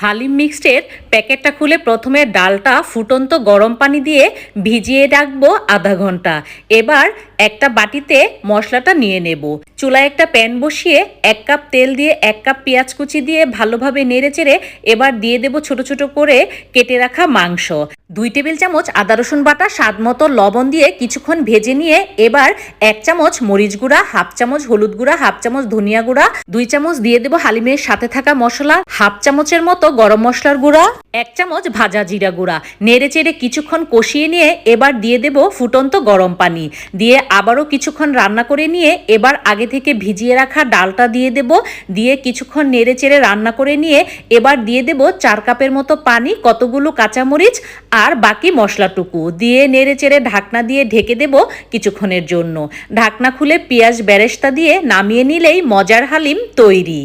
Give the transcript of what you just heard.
হালিম মিক্সডের প্যাকেটটা খুলে প্রথমে ডালটা ফুটন্ত গরম পানি দিয়ে ভিজিয়ে রাখবো আধা ঘন্টা। এবার একটা বাটিতে মশলাটা নিয়ে নেব। চুলায় একটা প্যান বসিয়ে 1 কাপ তেল দিয়ে 1 কাপ পেঁয়াজ কুচি দিয়ে ভালোভাবে নেড়েচেড়ে এবার দিয়ে দেব ছোট ছোট করে কেটে রাখা মাংস। 2 টেবিল চামচ আদা রসুন বাটা, স্বাদ মতো লবণ দিয়ে কিছুক্ষণ ভেজে নিয়ে এবার 1 চামচ মরিচ গুঁড়া, 1/2 চামচ হলুদ গুঁড়া, 1/2 চামচ ধনিয়া গুঁড়া, 2 চামচ দিয়ে দেব হালিমের সাথে থাকা মশলা, 1/2 চামচের মতো গরম মশলার গুঁড়া, 1 চামচ ভাজা জিরা গুঁড়া। নেড়ে চেড়ে কিছুক্ষণ কষিয়ে নিয়ে এবার দিয়ে দেব ফুটন্ত গরম পানি দিয়ে আবারও কিছুক্ষণ রান্না করে নিয়ে এবার আগে থেকে ভিজিয়ে রাখা ডালটা দিয়ে দেব। দিয়ে কিছুক্ষণ নেড়ে চেড়ে রান্না করে নিয়ে এবার দিয়ে দেব 4 কাপের মতো পানি, কতগুলো কাঁচামরিচ আর বাকি মশলাটুকু দিয়ে নেড়ে চেড়ে ঢাকনা দিয়ে ঢেকে দেব কিছুক্ষণের জন্য। ঢাকনা খুলে পেঁয়াজ বেরেস্তা দিয়ে নামিয়ে নিলেই মজার হালিম তৈরি।